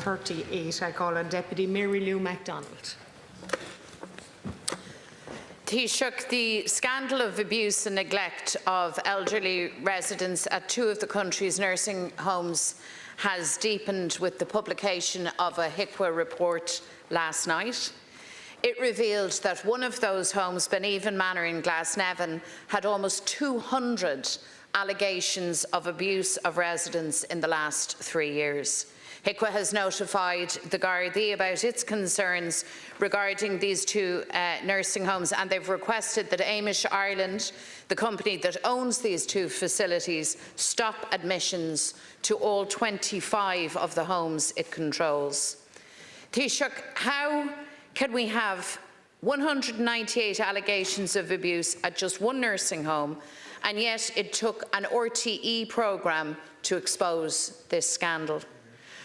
38. I call on Deputy Mary Lou McDonald. Taoiseach, the scandal of abuse and neglect of elderly residents at 2 of the country's nursing homes has deepened with the publication of a HICWA report last night. It revealed that one of those homes, Beneven Manor in Glasnevin, had almost 200 allegations of abuse of residents in the last 3 years. HICWA has notified the Gardaí about its concerns regarding these 2 nursing homes, and they've requested that Amish Ireland, the company that owns these 2 facilities, stop admissions to all 25 of the homes it controls. Taoiseach, how can we have 198 allegations of abuse at just 1 nursing home, and yet it took an RTE programme to expose this scandal?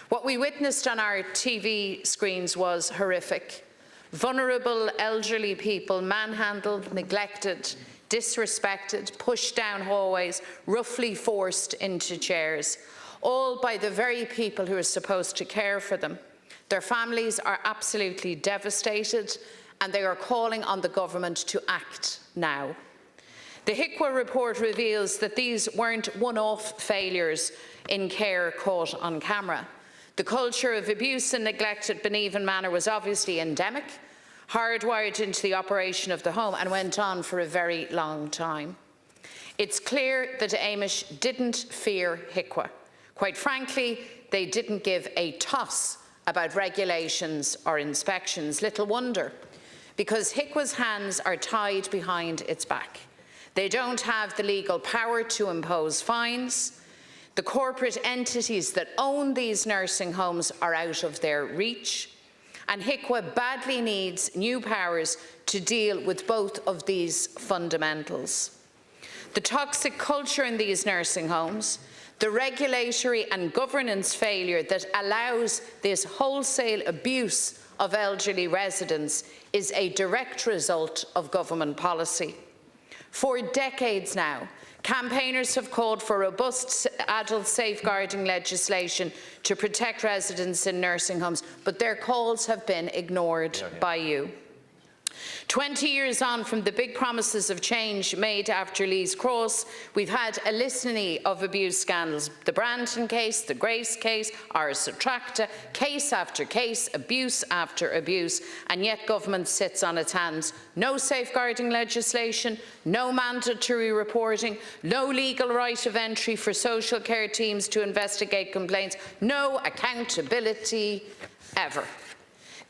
What we witnessed on our TV screens was horrific. Vulnerable elderly people manhandled, neglected, disrespected, pushed down hallways, roughly forced into chairs, all by the very people who are supposed to care for them. Their families are absolutely devastated, and they are calling on the government to act now. The HICWA report reveals that these weren't one-off failures in care caught on camera. The culture of abuse and neglect at Beneven Manor was obviously endemic, hardwired into the operation of the home, and went on for a very long time. It's clear that Amish didn't fear HICWA. Quite frankly, they didn't give a toss about regulations or inspections. Little wonder, because HICWA's hands are tied behind its back. They don't have the legal power to impose fines. The corporate entities that own these nursing homes are out of their reach, and HICWA badly needs new powers to deal with both of these fundamentals. The toxic culture in these nursing homes, the regulatory and governance failure that allows this wholesale abuse of elderly residents is a direct result of government policy. For decades now, campaigners have called for robust adult safeguarding legislation to protect residents in nursing homes, but their calls have been ignored by you. 20 years on from the big promises of change made after Lee's Cross, we've had a litany of abuse scandals. The Brandon case, the Grace case, Ars Subtracta, case after case, abuse after abuse, and yet government sits on its hands. No safeguarding legislation, no mandatory reporting, no legal right of entry for social care teams to investigate complaints, no accountability ever.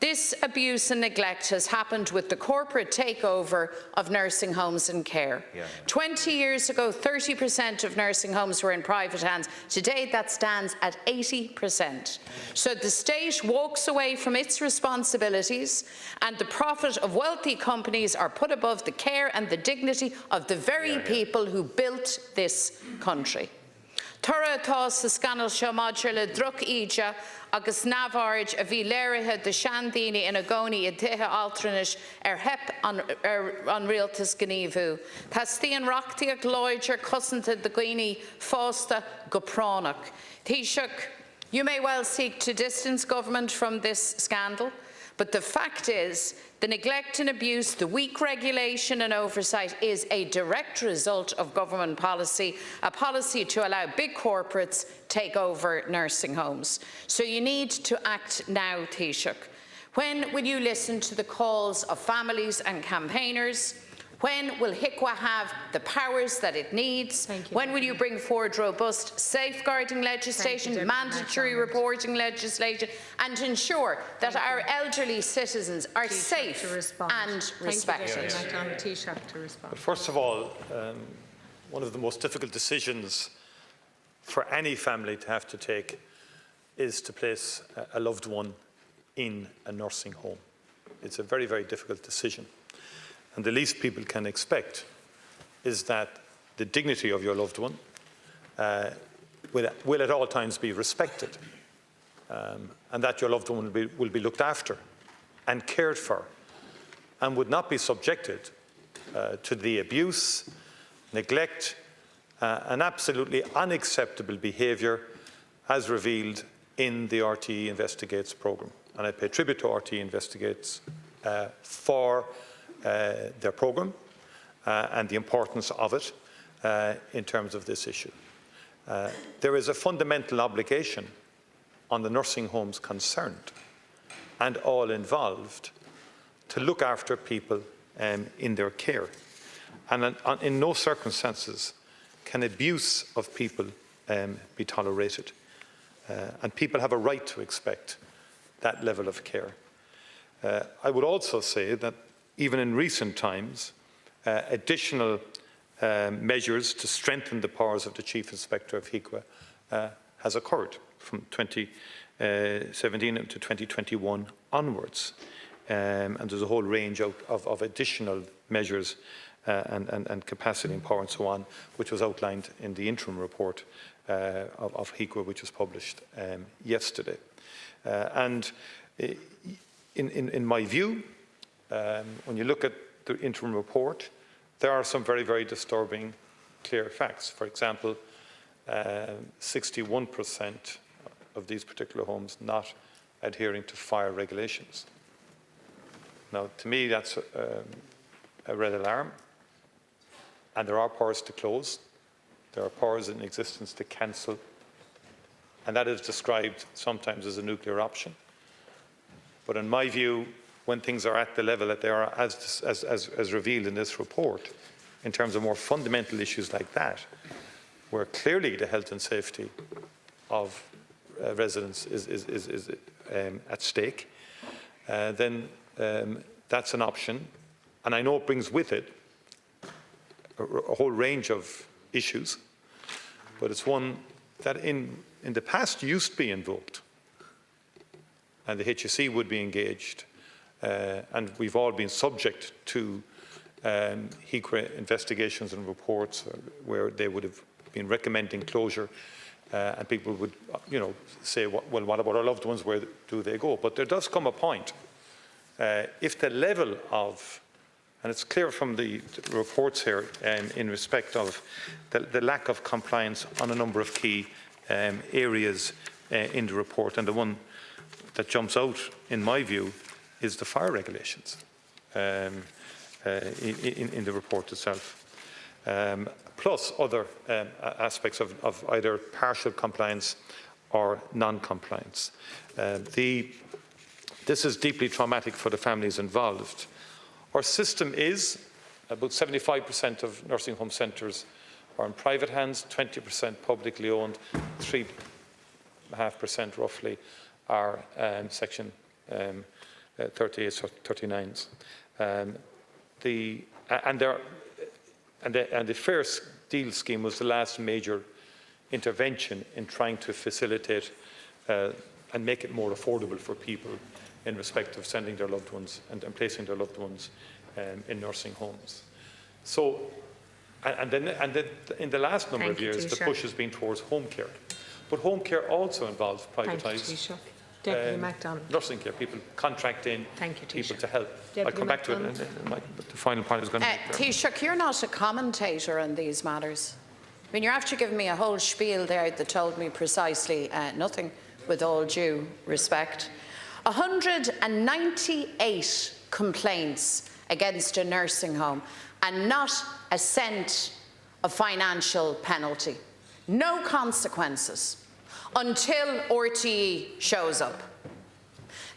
This abuse and neglect has happened with the corporate takeover of nursing homes and care. 20 years ago, 30% of nursing homes were in private hands. Today, that stands at 80%. So the state walks away from its responsibilities, and the profit of wealthy companies are put above the care and the dignity of the very people who built this country. Tura atá sa scanal seo maidir le druc ide agus nabhaird a bhí léirithe de seandaoine ina gcónaí I dtithe altranis hep an rialtas gníomhú. Tá stíon reachtaíocht láidir cosanta de gcuoine fásta go pránach. Taoiseach, you may well seek to distance government from this scandal, but the fact is the neglect and abuse, the weak regulation and oversight is a direct result of government policy, a policy to allow big corporates take over nursing homes. So you need to act now, Taoiseach. When will you listen to the calls of families and campaigners? When will HICWA have the powers that it needs? When will you bring forward robust safeguarding legislation, mandatory reporting legislation, and ensure that our elderly citizens are safe and respected? But first of all, one of the most difficult decisions for any family to have to take is to place a loved one in a nursing home. It's a very, very difficult decision. And the least people can expect is that the dignity of your loved one will at all times be respected, and that your loved one will be looked after and cared for, and would not be subjected to the abuse, neglect, and absolutely unacceptable behaviour as revealed in the RTE Investigates programme. And I pay tribute to RTE Investigates for their programme and the importance of it in terms of this issue. There is a fundamental obligation on the nursing homes concerned and all involved to look after people in their care. And in no circumstances can abuse of people be tolerated. And people have a right to expect that level of care. I would also say that even in recent times, additional measures to strengthen the powers of the Chief Inspector of HIQA has occurred from 2017 to 2021 onwards. And there's a whole range of additional measures and capacity and power and so on, which was outlined in the interim report of HIQA, which was published yesterday. And in my view, when you look at the interim report, there are some very, very disturbing, clear facts. For example, 61% of these particular homes not adhering to fire regulations. Now, to me, that's a red alarm. And there are powers to close. There are powers in existence to cancel. And that is described sometimes as a nuclear option. But in my view, when things are at the level that they are as revealed in this report, in terms of more fundamental issues like that, where clearly the health and safety of residents is at stake, then that's an option. And I know it brings with it a whole range of issues, but it's one that in the past used to be invoked, and the HSE would be engaged, and we've all been subject to HIQA investigations and reports where they would have been recommending closure, and people would, say, well, what about our loved ones? Where do they go? But there does come a point, if the level of, and it's clear from the reports here in respect of the lack of compliance on a number of key areas in the report, and the one that jumps out, in my view, is the fire regulations in the report itself, plus other aspects of either partial compliance or non-compliance. This is deeply traumatic for the families involved. Our system is, about 75% of nursing home centres are in private hands, 20% publicly owned, 3.5% roughly are Section 38s or 39s. The Fair Deal scheme was the last major intervention in trying to facilitate and make it more affordable for people in respect of sending their loved ones and placing their loved ones in nursing homes. So, and then in the last number of years, the push has been towards home care. But home care also involves privatised nursing care, people contract in people to help. I'll come back to it in the final point I was going to make. Taoiseach, you're not a commentator on these matters. I mean, you're after giving me a whole spiel there that told me precisely nothing, with all due respect. 198 complaints against a nursing home and not a cent of financial penalty. No consequences until RTE shows up.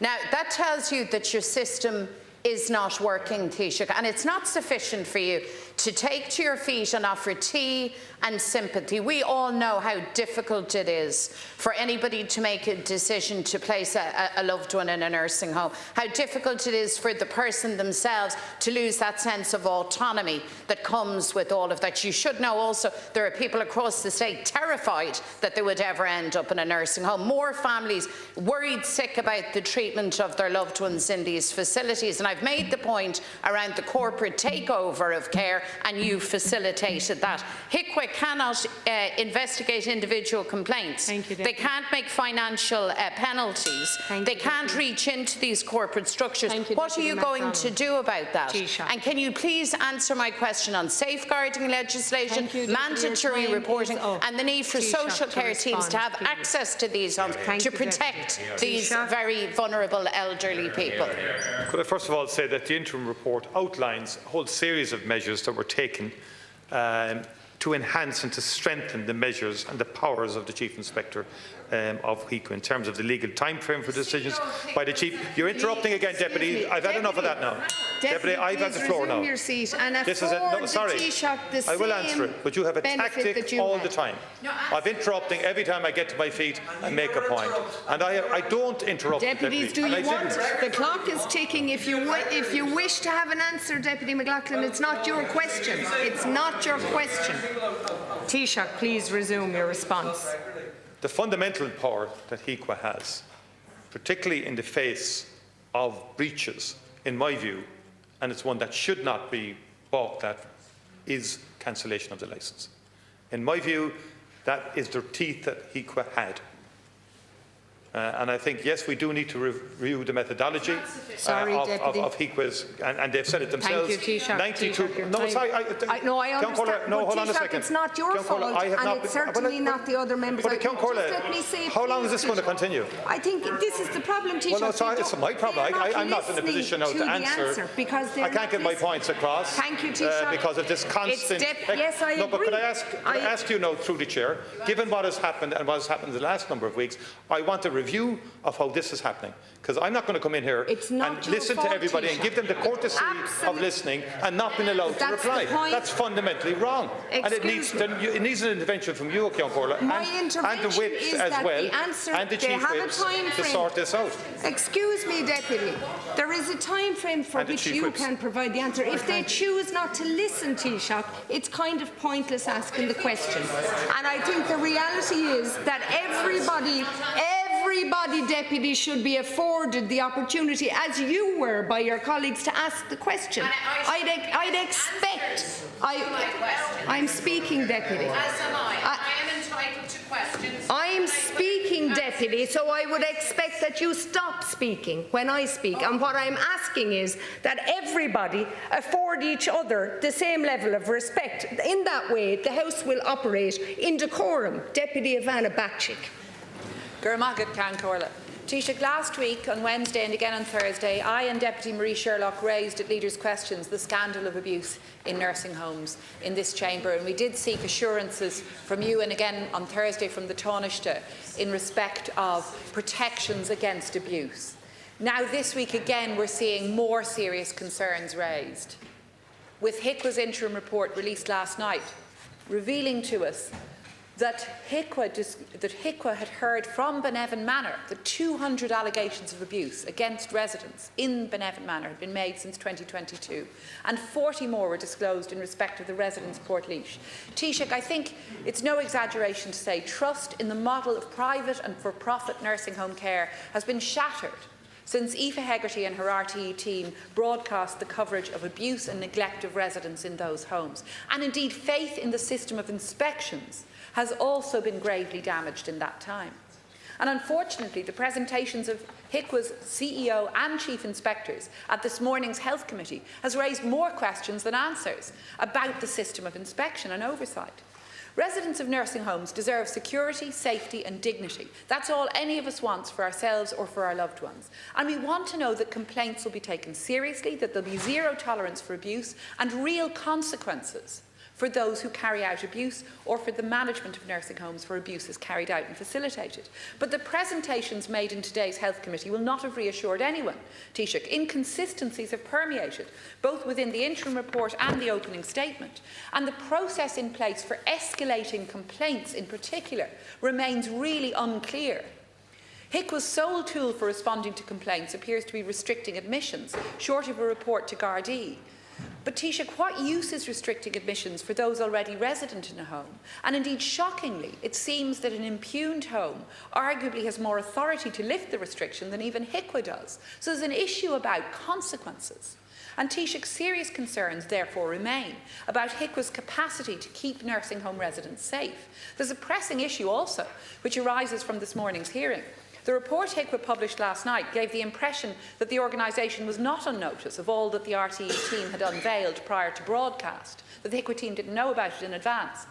Now, that tells you that your system is not working, Taoiseach, and it's not sufficient for you to take to your feet and offer tea and sympathy. We all know how difficult it is for anybody to make a decision to place a loved one in a nursing home, how difficult it is for the person themselves to lose that sense of autonomy that comes with all of that. You should know also there are people across the state terrified that they would ever end up in a nursing home. More families worried sick about the treatment of their loved ones in these facilities. And I've made the point around the corporate takeover of care, and you facilitated that. HIQA cannot investigate individual complaints. Thank you, they Deputy. can't make financial penalties. They can't reach into these corporate structures. What are you going to do about that? And can you please answer my question on safeguarding legislation, mandatory reporting, and the need for social care teams to have access to these homes to protect these very vulnerable elderly people? Could I first of all say that the interim report outlines a whole series of measures that were taken to enhance and to strengthen the measures and the powers of the Chief Inspector of HECO in terms of the legal time frame for decisions by the Chief. You're interrupting again, Deputy. I've had enough of that now. Deputy, I've had the floor now. Your seat and this is no, sorry. I will answer it, but you have a tactic all the time of interrupting every time I get to my feet and make a point. And I don't interrupt. Deputies, do you want? The clock is ticking. If you wish to have an answer, Deputy McLaughlin, it's not your question. It's not your question. Taoiseach, please resume your response. The fundamental power that HECO has, particularly in the face of breaches, in my view, and it's one that should not be balked at, is cancellation of the licence. In my view, that is the teeth that HECO had. And I think, yes, we do need to review the methodology of HECO's, and they've said it themselves. Thank you, Taoiseach. 92. No, sorry. I understand. No, hold on a second. It's not your fault, and it's certainly not the other members. But how long is this going to continue? I think this is the problem, Taoiseach. Well, no, sorry, it's my problem. I'm not in a position now to answer. I can't get my points across. Thank you, Taoiseach. Because of this constant. Yes, I agree. No, but could I ask you now, through the chair, given what has happened and what has happened in the last number of weeks, I want a review of how this is happening, because I'm not going to come in here and listen to everybody and give them the courtesy of listening and not being allowed to reply. That's fundamentally wrong. And it needs an intervention from you, Ceann and the whips as well, and the chief whips to sort this out. Excuse me, Deputy. There is a time frame for which you can provide the answer. If they choose not to listen, Taoiseach, it's kind of pointless asking the question. And I think the reality is that everybody, Deputy, should be afforded the opportunity, as you were by your colleagues, to ask the question. I'd expect. I'm speaking, Deputy. As am I. I am entitled to questions. I'm speaking, Deputy, so I would expect that you stop speaking when I speak. And what I'm asking is that everybody afford each other the same level of respect. In that way, the House will operate in decorum. Deputy Ivana Bacik. Taoiseach, last week on Wednesday and again on Thursday, I and Deputy Marie Sherlock raised at Leaders' Questions the scandal of abuse in nursing homes in this chamber, and we did seek assurances from you and again on Thursday from the Taoiseach in respect of protections against abuse. Now this week again we're seeing more serious concerns raised, with HICWA's interim report released last night revealing to us that HICWA had heard from Benevan Manor that 200 allegations of abuse against residents in Benevan Manor had been made since 2022, and 40 more were disclosed in respect of the residents' Portlaoise. Taoiseach, I think it's no exaggeration to say trust in the model of private and for-profit nursing home care has been shattered since Aoife Hegarty and her RTE team broadcast the coverage of abuse and neglect of residents in those homes. And indeed, faith in the system of inspections has also been gravely damaged in that time. And unfortunately, the presentations of HICWA's CEO and Chief Inspectors at this morning's Health Committee has raised more questions than answers about the system of inspection and oversight. Residents of nursing homes deserve security, safety and dignity. That's all any of us wants for ourselves or for our loved ones. And we want to know that complaints will be taken seriously, that there'll be zero tolerance for abuse and real consequences for those who carry out abuse or for the management of nursing homes where abuse is carried out and facilitated. But the presentations made in today's Health Committee will not have reassured anyone. Taoiseach, inconsistencies have permeated both within the interim report and the opening statement, and the process in place for escalating complaints in particular remains really unclear. HICWA's sole tool for responding to complaints appears to be restricting admissions, short of a report to Gardaí. But Taoiseach, what use is restricting admissions for those already resident in a home? And indeed, shockingly, it seems that an impugned home arguably has more authority to lift the restriction than even HICWA does. So there's an issue about consequences. And Taoiseach, serious concerns therefore remain about HIQA's capacity to keep nursing home residents safe. There's a pressing issue also, which arises from this morning's hearing. The report HIQA published last night gave the impression that the organisation was not on notice of all that the RTE team had unveiled prior to broadcast, that the HIQA team didn't know about it in advance.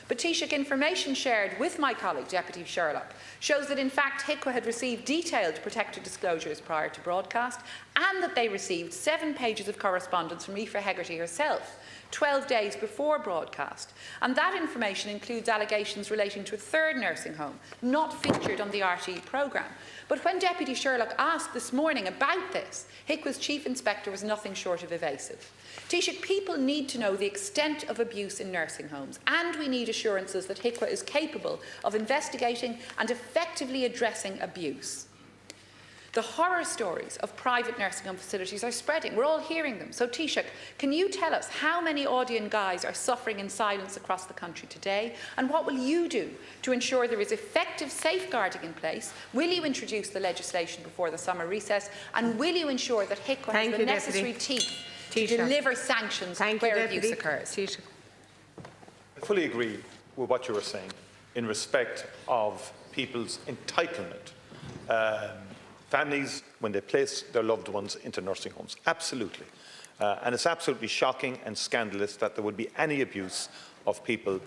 But Taoiseach, information shared with my colleague, Deputy Sherlock, shows that in fact HIQA had received detailed protected disclosures prior to broadcast, and that they received 7 pages of correspondence from Aoife Hegarty herself 12 days before broadcast. And that information includes allegations relating to a third nursing home, not featured on the RTE programme. But when Deputy Sherlock asked this morning about this, HIQA's Chief Inspector was nothing short of evasive. Taoiseach, people need to know the extent of abuse in nursing homes, and we need assurances that HIQA is capable of investigating and effectively addressing abuse. The horror stories of private nursing home facilities are spreading. We're all hearing them. So, Taoiseach, can you tell us how many Audion guys are suffering in silence across the country today? And what will you do to ensure there is effective safeguarding in place? Will you introduce the legislation before the summer recess? And will you ensure that HIQA has the necessary teeth to deliver sanctions where abuse occurs? I fully agree with what you were saying in respect of people's entitlement. Families, when they place their loved ones into nursing homes, absolutely. And it's absolutely shocking and scandalous that there would be any abuse of people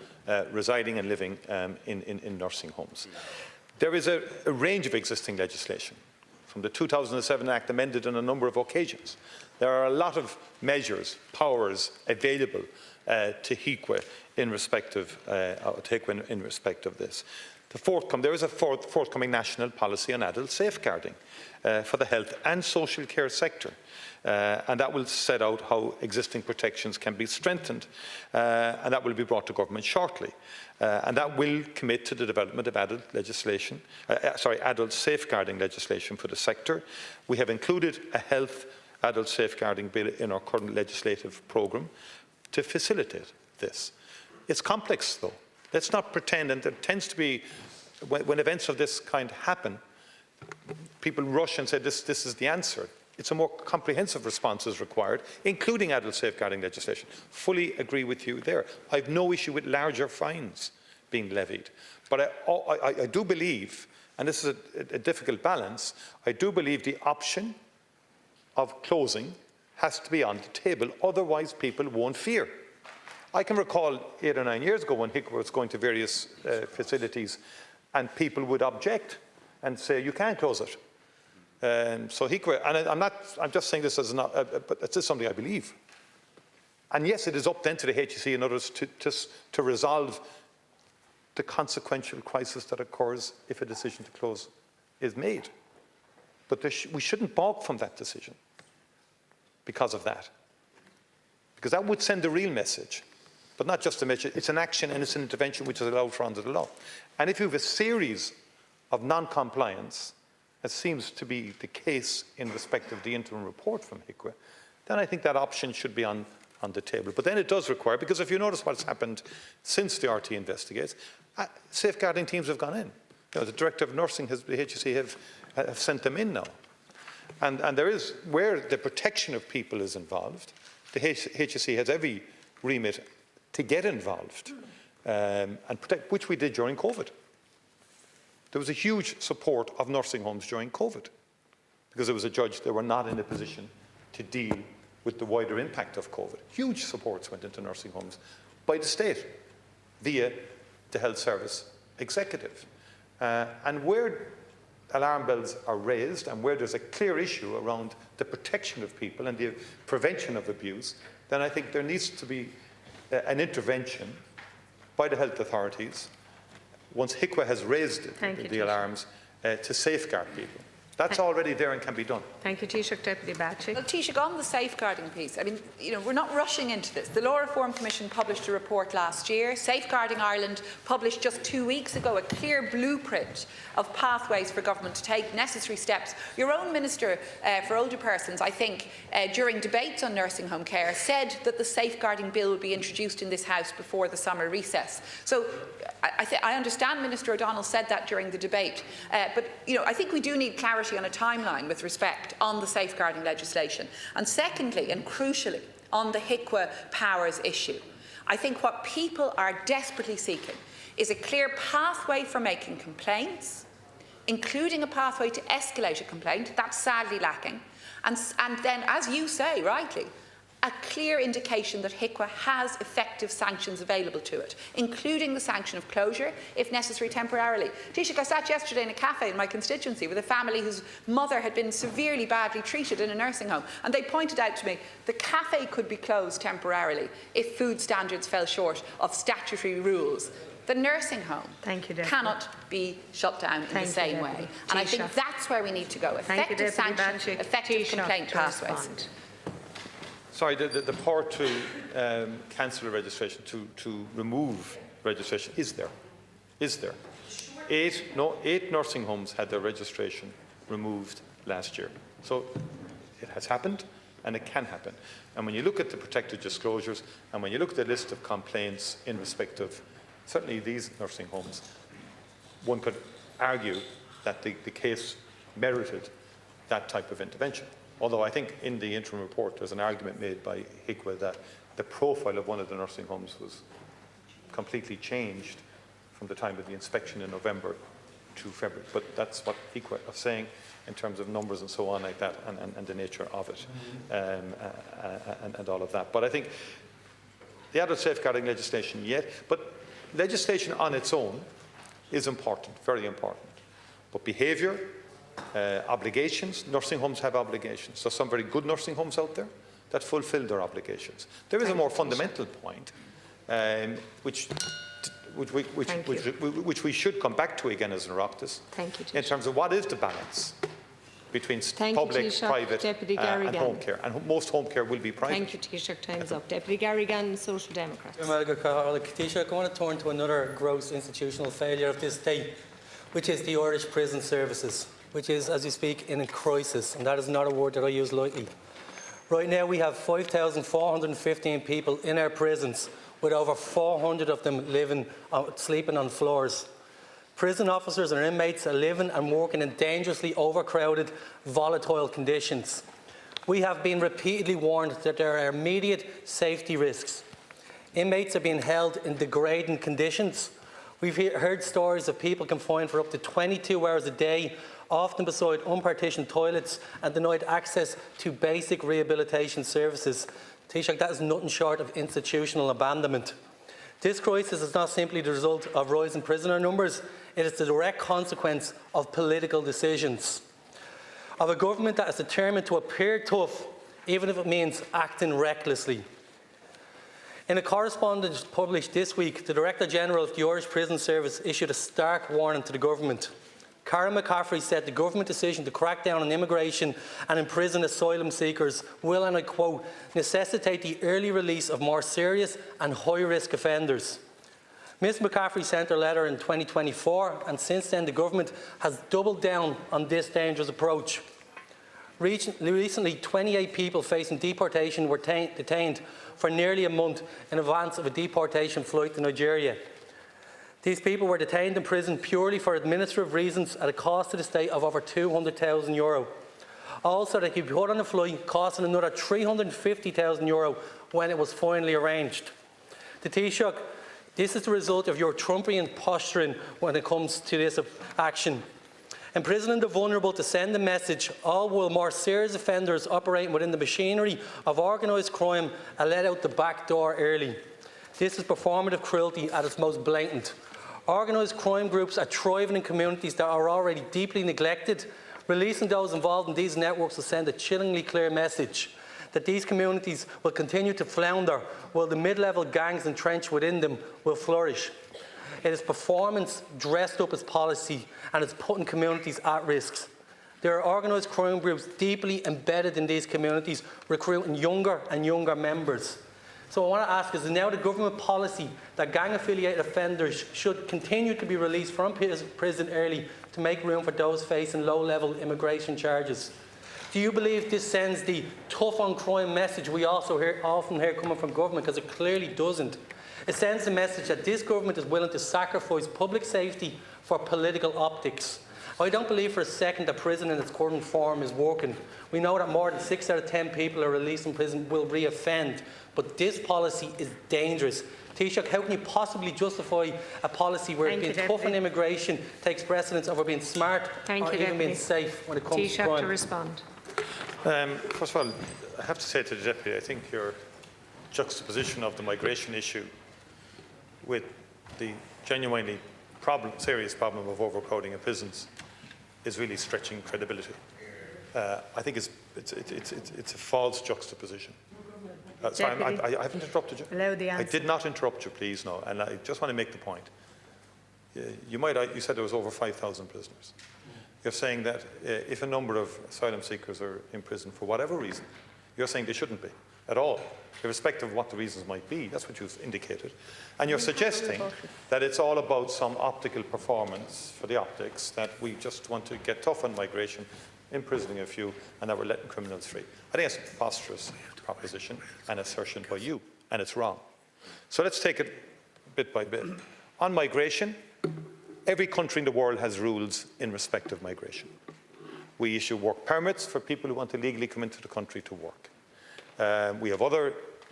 residing and living in nursing homes. There is a range of existing legislation, from the 2007 Act amended on a number of occasions. There are a lot of measures, powers available to HIQA in respect of this. There is a forthcoming national policy on adult safeguarding for the health and social care sector, and that will set out how existing protections can be strengthened, and that will be brought to government shortly. And that will commit to the development of adult safeguarding legislation for the sector. We have included a health adult safeguarding bill in our current legislative programme to facilitate this. It's complex, though. Let's not pretend, and there tends to be, when events of this kind happen, people rush and say this is the answer. It's a more comprehensive response is required, including adult safeguarding legislation. Fully agree with you there. I have no issue with larger fines being levied. But I do believe, and this is a difficult balance, I do believe the option of closing has to be on the table. Otherwise, people won't fear. I can recall 8 or 9 years ago when HIQA was going to various facilities and people would object and say, you can't close it. So HIQA, and I'm just saying this as not, but it's just something I believe. And yes, it is up then to the HSE and others to resolve the consequential crisis that occurs if a decision to close is made. But we shouldn't balk from that decision because of that. Because that would send a real message. But not just a message, it's an action and it's an intervention which is allowed for under the law. And if you have a series of non-compliance, as seems to be the case in respect of the interim report from HIQA, then I think that option should be on the table. But then it does require, because if you notice what's happened since the RT investigates, safeguarding teams have gone in. You know, the Director of Nursing, the HSE have sent them in now. And there is, where the protection of people is involved, the HSE has every remit to get involved and protect, which we did during COVID. There was a huge support of nursing homes during COVID because there was a judge that were not in a position to deal with the wider impact of COVID. Huge supports went into nursing homes by the state via the health service executive. And where alarm bells are raised and where there's a clear issue around the protection of people and the prevention of abuse, then I think there needs to be an intervention by the health authorities once HIQA has raised the alarms to safeguard people. That's already there and can be done. Thank you, Taoiseach. Deputy Bacik. Well, Taoiseach, on the safeguarding piece, I mean, we're not rushing into this. The Law Reform Commission published a report last year. Safeguarding Ireland published just 2 weeks ago a clear blueprint of pathways for government to take necessary steps. Your own Minister for Older Persons, I think, during debates on nursing home care, said that the safeguarding bill would be introduced in this House before the summer recess. So I understand Minister O'Donnell said that during the debate, but I think we do need clarity clarity on a timeline with respect on the safeguarding legislation. And secondly, and crucially, on the HICWA powers issue. I think what people are desperately seeking is a clear pathway for making complaints, including a pathway to escalate a complaint. That's sadly lacking. And then, as you say rightly, a clear indication that HICWA has effective sanctions available to it, including the sanction of closure, if necessary temporarily. Taoiseach, I sat yesterday in a cafe in my constituency with a family whose mother had been severely badly treated in a nursing home, and they pointed out to me the cafe could be closed temporarily if food standards fell short of statutory rules. The nursing home cannot be shut down in the same way. And I think that's where we need to go. Effective sanction, effective complaint pathways. Sorry, the power to cancel a registration, to remove registration is there. Is there. 8 nursing homes had their registration removed last year. So it has happened and it can happen. And when you look at the protected disclosures and when you look at the list of complaints in respect of certainly these nursing homes, one could argue that the case merited that type of intervention. Although I think in the interim report there's an argument made by HICWA that the profile of one of the nursing homes was completely changed from the time of the inspection in November to February. But that's what HICWA are saying in terms of numbers and so on like that, and the nature of it, and all of that. But I think the adult safeguarding legislation but legislation on its own is important, very important. But behaviour, obligations, nursing homes have obligations. There are some very good nursing homes out there that fulfil their obligations. There is a more fundamental point, which we should come back to again as an Oireachtas, in terms of what is the balance between public, private and home care. And most home care will be private. Thank you, Taoiseach. Time's up. Deputy Gary Gannon, Social Democrats. Taoiseach, I want to turn to another gross institutional failure of this state, which is the Irish Prison Services, which is, as we speak, in a crisis, and that is not a word that I use lightly. Right now we have 5,415 people in our prisons, with over 400 of them sleeping on floors. Prison officers and inmates are living and working in dangerously overcrowded, volatile conditions. We have been repeatedly warned that there are immediate safety risks. Inmates are being held in degrading conditions. We've heard stories of people confined for up to 22 hours a day, often beside unpartitioned toilets, and denied access to basic rehabilitation services. Taoiseach, that is nothing short of institutional abandonment. This crisis is not simply the result of rising prisoner numbers, it is the direct consequence of political decisions. Of a government that is determined to appear tough, even if it means acting recklessly. In a correspondence published this week, the Director General of the Irish Prison Service issued a stark warning to the government. Karen McCaffrey said the government decision to crack down on immigration and imprison asylum seekers will, and I quote, necessitate the early release of more serious and high-risk offenders. Ms McCaffrey sent her letter in 2024, and since then the government has doubled down on this dangerous approach. Recently, 28 people facing deportation were detained for nearly a month in advance of a deportation flight to Nigeria. These people were detained in prison purely for administrative reasons at a cost to the state of over €200,000. Also, they could be put on a flight costing another €350,000 when it was finally arranged. The Taoiseach, this is the result of your Trumpian posturing when it comes to this action. Imprisoning the vulnerable to send a message, all while more serious offenders operating within the machinery of organised crime are let out the back door early. This is performative cruelty at its most blatant. Organised crime groups are thriving in communities that are already deeply neglected. Releasing those involved in these networks will send a chillingly clear message that these communities will continue to flounder while the mid-level gangs entrenched within them will flourish. It is performance dressed up as policy, and it's putting communities at risk. There are organised crime groups deeply embedded in these communities, recruiting younger and younger members. So I want to ask, is it now the government policy that gang-affiliated offenders should continue to be released from prison early to make room for those facing low-level immigration charges? Do you believe this sends the tough-on-crime message we also often hear coming from government? Because it clearly doesn't. It sends the message that this government is willing to sacrifice public safety for political optics. I don't believe for a second that prison in its current form is working. We know that more than 6 out of 10 people who are released from prison will re-offend, but this policy is dangerous. Taoiseach, how can you possibly justify a policy where being tough on immigration takes precedence over being smart or even being safe when it comes to crime? Taoiseach to respond. First of all, I have to say to the Deputy, I think your juxtaposition of the migration issue with the genuinely serious problem of overcrowding in prisons is really stretching credibility. I think it's a false juxtaposition. Sorry, I haven't interrupted you. Allow the answer. I did not interrupt you, please, no. And I just want to make the point. You said there was over 5,000 prisoners. You're saying that if a number of asylum seekers are in prison for whatever reason, you're saying they shouldn't be at all, irrespective of what the reasons might be. That's what you've indicated. And you're suggesting that it's all about some optical performance for the optics, that we just want to get tough on migration, imprisoning a few, and that we're letting criminals free. I think it's a preposterous proposition and assertion by you, and it's wrong. So let's take it bit by bit. On migration, every country in the world has rules in respect of migration. We issue work permits for people who want to legally come into the country to work.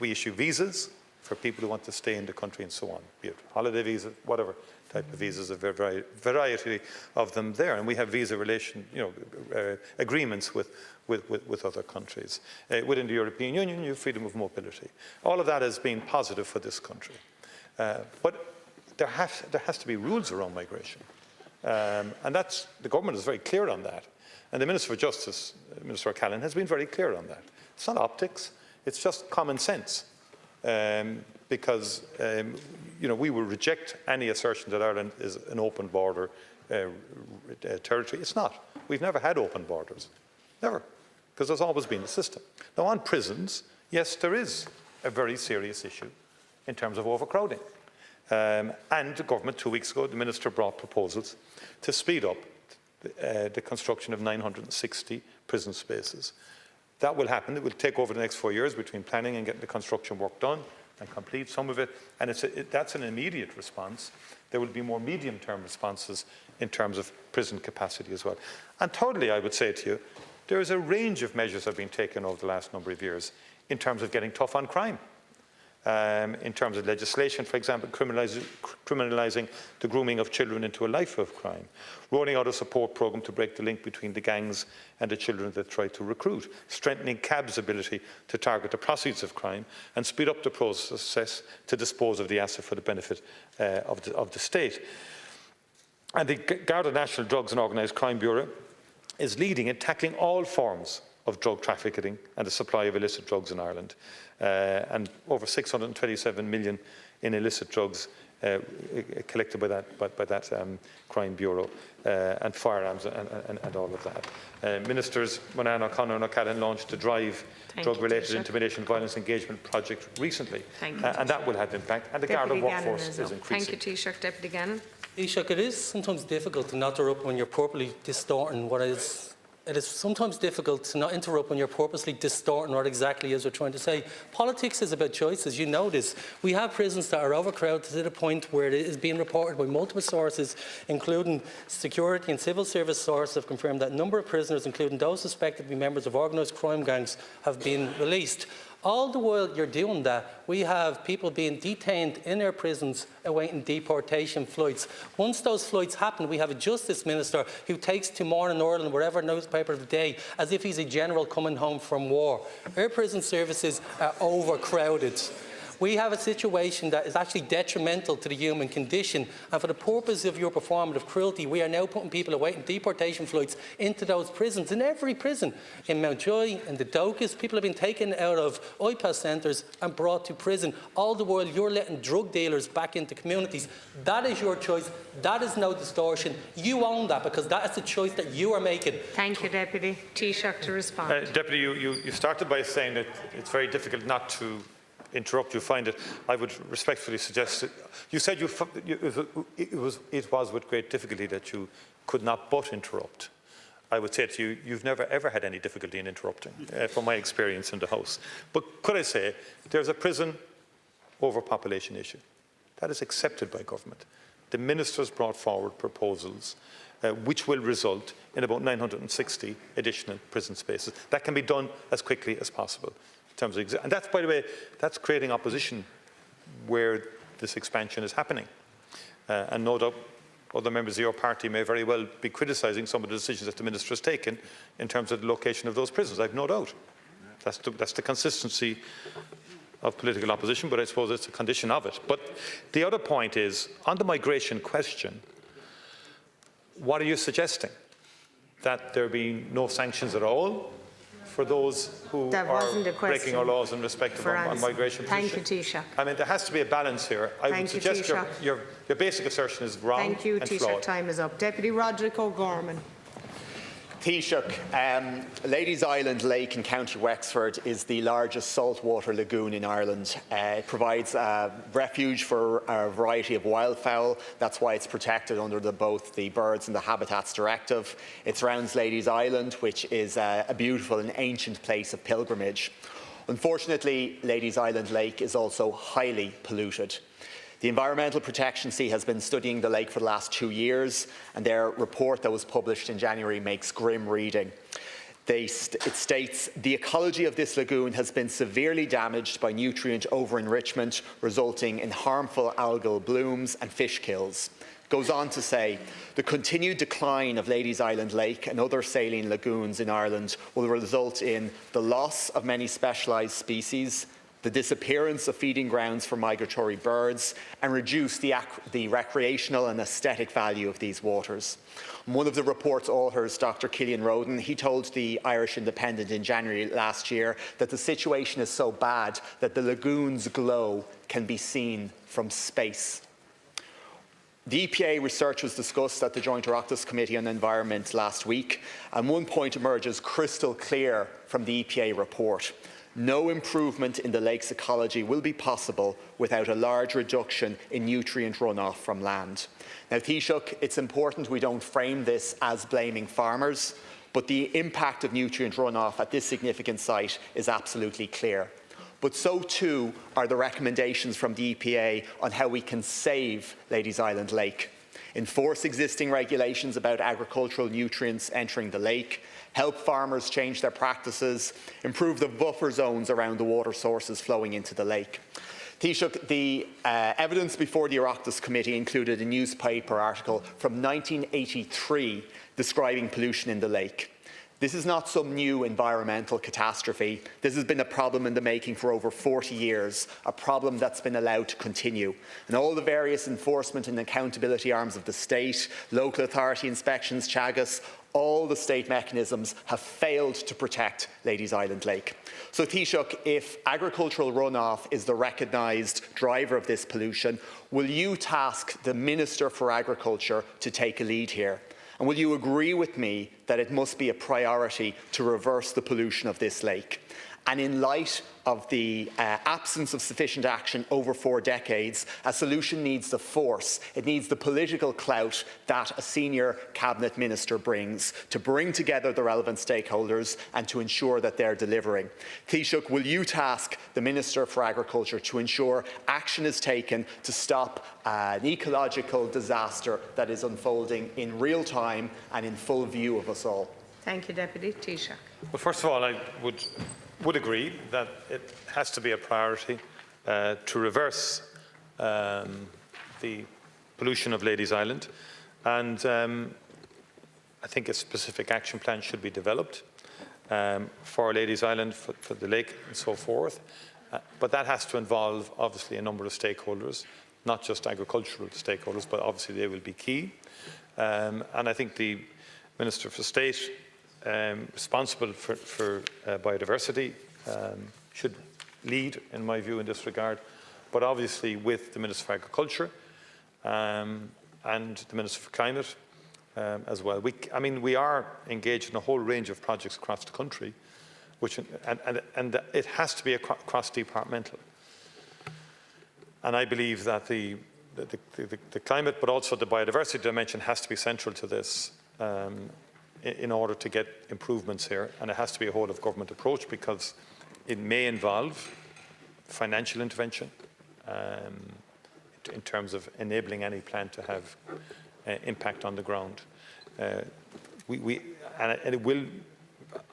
We issue visas for people who want to stay in the country and so on, be it holiday visa, whatever type of visas, a variety of them there. And we have visa agreements with other countries. Within the European Union, you have freedom of mobility. All of that has been positive for this country. But there has to be rules around migration. And the government is very clear on that. And the Minister for Justice, Minister O'Callaghan, has been very clear on that. It's not optics, it's just common sense. Because we will reject any assertion that Ireland is an open border territory. It's not. We've never had open borders. Never. Because there's always been a system. Now on prisons, yes, there is a very serious issue in terms of overcrowding. And the government, 2 weeks ago, the Minister brought proposals to speed up the construction of 960 prison spaces. That will happen. It will take over the next 4 years between planning and getting the construction work done and complete some of it. And that's an immediate response. There will be more medium-term responses in terms of prison capacity as well. And thirdly, I would say to you, there is a range of measures that have been taken over the last number of years in terms of getting tough on crime. In terms of legislation, for example, criminalising the grooming of children into a life of crime, rolling out a support programme to break the link between the gangs and the children that try to recruit, strengthening CAB's ability to target the proceeds of crime and speed up the process to dispose of the asset for the benefit of the state. And the Garda National Drugs and Organised Crime Bureau is leading in tackling all forms of drug trafficking and the supply of illicit drugs in Ireland. And over 627 million in illicit drugs collected by that crime bureau, and firearms and all of that. Ministers Monahan, O'Connor and O'Callaghan launched the DRIVE drug-related intimidation violence engagement project recently, and that will have impact, and the Garda workforce is increasing. Thank you, Taoiseach. Deputy Gannon. Taoiseach, it is sometimes difficult to not interrupt when you're purposely distorting what is. It is sometimes difficult to not interrupt when you're purposely distorting what exactly is we're trying to say. Politics is about choices, you know this. We have prisons that are overcrowded to the point where it is being reported by multiple sources, including security and civil service sources, have confirmed that a number of prisoners, including those suspected to be members of organised crime gangs, have been released. All the while you're doing that, we have people being detained in our prisons awaiting deportation flights. Once those flights happen, we have a Justice Minister who takes to Morning Ireland, whatever newspaper of the day, as if he's a general coming home from war. Our prison services are overcrowded. We have a situation that is actually detrimental to the human condition, and for the purpose of your performative cruelty, we are now putting people awaiting deportation flights into those prisons. In every prison, in Mountjoy, in the Docus, people have been taken out of IPAS centres and brought to prison. All the while you're letting drug dealers back into communities. That is your choice. That is no distortion. You own that, because that is the choice that you are making. Thank you, Deputy. Taoiseach to respond. Deputy, you started by saying that it's very difficult not to interrupt you. Find it. I would respectfully suggest that you said it was with great difficulty that you could not but interrupt. I would say to you, you've never ever had any difficulty in interrupting, from my experience in the House. But could I say, there's a prison overpopulation issue. That is accepted by government. The ministers brought forward proposals which will result in about 960 additional prison spaces. That can be done as quickly as possible. In terms of and that's, by the way, that's creating opposition where this expansion is happening. And no doubt other members of your party may very well be criticising some of the decisions that the Minister has taken in terms of the location of those prisons. I have no doubt. That's the consistency of political opposition, but I suppose it's a condition of it. But the other point is, on the migration question, what are you suggesting? That there be no sanctions at all for those who are breaking our laws in respect of our migration position? Thank you, Taoiseach. I mean, there has to be a balance here. I would suggest your basic assertion is wrong and flawed. Thank you, Taoiseach. Time is up. Deputy Roderic O'Gorman. Taoiseach, Ladies Island Lake in County Wexford is the largest saltwater lagoon in Ireland. It provides refuge for a variety of wildfowl. That's why it's protected under both the Birds and the Habitats Directive. It surrounds Ladies Island, which is a beautiful and ancient place of pilgrimage. Unfortunately, Ladies Island Lake is also highly polluted. The Environmental Protection Sea has been studying the lake for the last 2 years, and their report that was published in January makes grim reading. It states, the ecology of this lagoon has been severely damaged by nutrient over-enrichment, resulting in harmful algal blooms and fish kills. Goes on to say, the continued decline of Ladies Island Lake and other saline lagoons in Ireland will result in the loss of many specialised species, the disappearance of feeding grounds for migratory birds, and reduce the recreational and aesthetic value of these waters. One of the report's authors, Dr. Cillian Roden, he told the Irish Independent in January last year that the situation is so bad that the lagoon's glow can be seen from space. The EPA research was discussed at the Joint Oireachtas Committee on Environment last week, and one point emerges crystal clear from the EPA report. No improvement in the lake's ecology will be possible without a large reduction in nutrient runoff from land. Now, Taoiseach, it's important we don't frame this as blaming farmers, but the impact of nutrient runoff at this significant site is absolutely clear. But so too are the recommendations from the EPA on how we can save Ladies Island Lake. Enforce existing regulations about agricultural nutrients entering the lake, help farmers change their practices, improve the buffer zones around the water sources flowing into the lake. Taoiseach, the evidence before the Oireachtas Committee included a newspaper article from 1983 describing pollution in the lake. This is not some new environmental catastrophe. This has been a problem in the making for over 40 years, a problem that's been allowed to continue. And all the various enforcement and accountability arms of the state, local authority inspections, Teagasc, all the state mechanisms have failed to protect Ladies Island Lake. So Taoiseach, if agricultural runoff is the recognised driver of this pollution, will you task the Minister for Agriculture to take a lead here? And will you agree with me that it must be a priority to reverse the pollution of this lake? And in light of the absence of sufficient action over 4 decades, a solution needs the force, it needs the political clout that a senior cabinet minister brings to bring together the relevant stakeholders and to ensure that they're delivering. Taoiseach, will you task the Minister for Agriculture to ensure action is taken to stop an ecological disaster that is unfolding in real time and in full view of us all? Thank you, Deputy. Taoiseach. Well, first of all, I would agree that it has to be a priority to reverse the pollution of Ladies Island, and I think a specific action plan should be developed for Ladies Island, for the lake and so forth, but that has to involve obviously a number of stakeholders, not just agricultural stakeholders, but obviously they will be key, and I think the Minister for State responsible for biodiversity should lead, in my view, in this regard, but obviously with the Minister for Agriculture and the Minister for Climate as well. We are engaged in a whole range of projects across the country, and it has to be cross-departmental. And I believe that the climate, but also the biodiversity dimension, has to be central to this. In order to get improvements here, and it has to be a whole-of-government approach because it may involve financial intervention in terms of enabling any plan to have impact on the ground. and it will.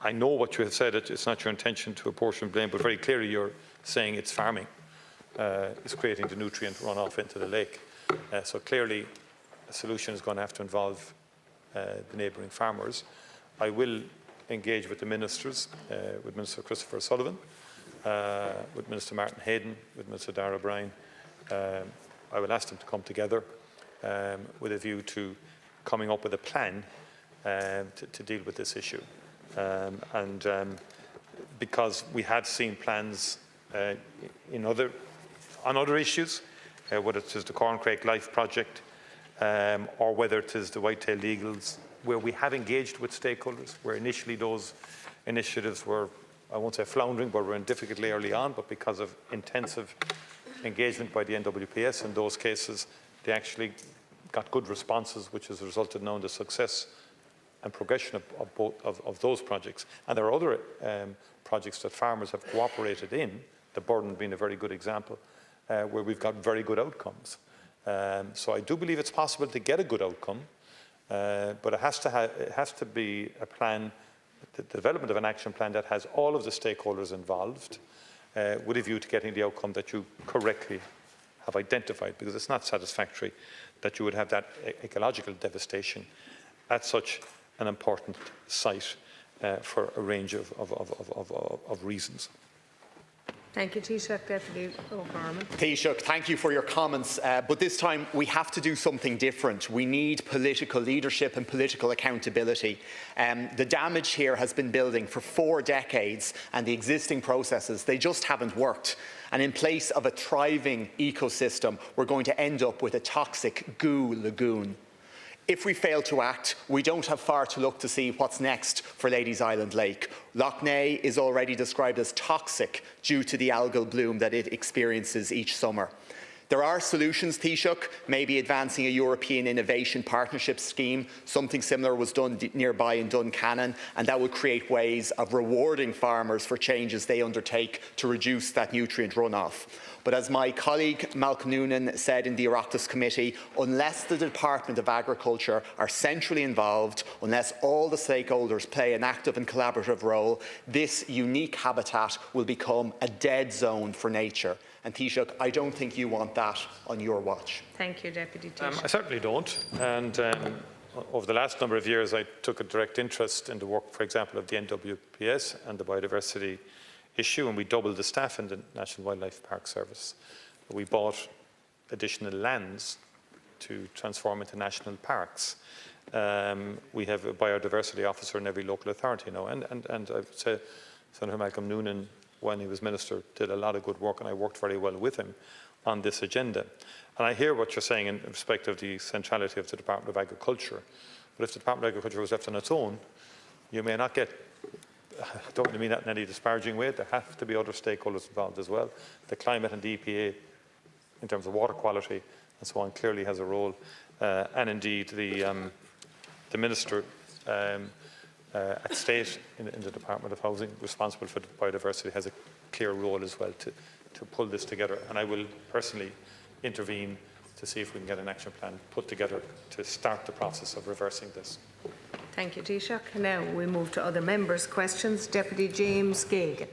I know what you have said. It's not your intention to apportion blame, but very clearly you're saying it's farming is creating the nutrient runoff into the lake. So clearly, a solution is going to have to involve the neighbouring farmers. I will engage with the ministers, with Minister Christopher Sullivan, with Minister Martin Hayden, with Minister Darragh O'Brien. I will ask them to come together with a view to coming up with a plan to deal with this issue. Because we have seen plans on other issues, whether it is the Corncrake Life project or whether it is the Whitetail Eagles, where we have engaged with stakeholders, where initially those initiatives were, I won't say floundering, but were in difficulty early on, but because of intensive engagement by the NWPS in those cases, they actually got good responses, which has resulted now in the success and progression of both of those projects. And there are other projects that farmers have cooperated in, the Burden being a very good example, where we've got very good outcomes. So I do believe it's possible to get a good outcome, but it has to be a plan, the development of an action plan that has all of the stakeholders involved, with a view to getting the outcome that you correctly have identified, because it's not satisfactory that you would have that ecological devastation at such an important site for a range of reasons. Thank you, Taoiseach. Deputy O'Gorman. Taoiseach, thank you for your comments, but this time we have to do something different. We need political leadership and political accountability. The damage here has been building for 4 decades, and the existing processes, they just haven't worked. And in place of a thriving ecosystem, we're going to end up with a toxic goo lagoon. If we fail to act, we don't have far to look to see what's next for Ladies Island Lake. Lough Neagh is already described as toxic due to the algal bloom that it experiences each summer. There are solutions, Taoiseach, maybe advancing a European Innovation Partnership scheme. Something similar was done nearby in Duncannon, and that would create ways of rewarding farmers for changes they undertake to reduce that nutrient runoff. But as my colleague Malcolm Noonan said in the Oireachtas Committee, unless the Department of Agriculture are centrally involved, unless all the stakeholders play an active and collaborative role, this unique habitat will become a dead zone for nature. And Taoiseach, I don't think you want that on your watch. Thank you, Deputy Taoiseach. I certainly don't. And over the last number of years, I took a direct interest in the work, for example, of the NWPS and the biodiversity issue, and we doubled the staff in the National Wildlife Park Service. We bought additional lands to transform into national parks. We have a biodiversity officer in every local authority now, and I would say Senator Malcolm Noonan, when he was Minister, did a lot of good work, and I worked very well with him on this agenda. And I hear what you're saying in respect of the centrality of the Department of Agriculture, but if the Department of Agriculture was left on its own, you may not get, I don't really mean that in any disparaging way, there have to be other stakeholders involved as well. The climate and the EPA, in terms of water quality and so on, clearly has a role. And indeed, the Minister at State in the Department of Housing, responsible for biodiversity, has a clear role as well to pull this together. And I will personally intervene to see if we can get an action plan put together to start the process of reversing this. Thank you, Taoiseach. Now we move to other members' questions. Deputy James Geoghegan.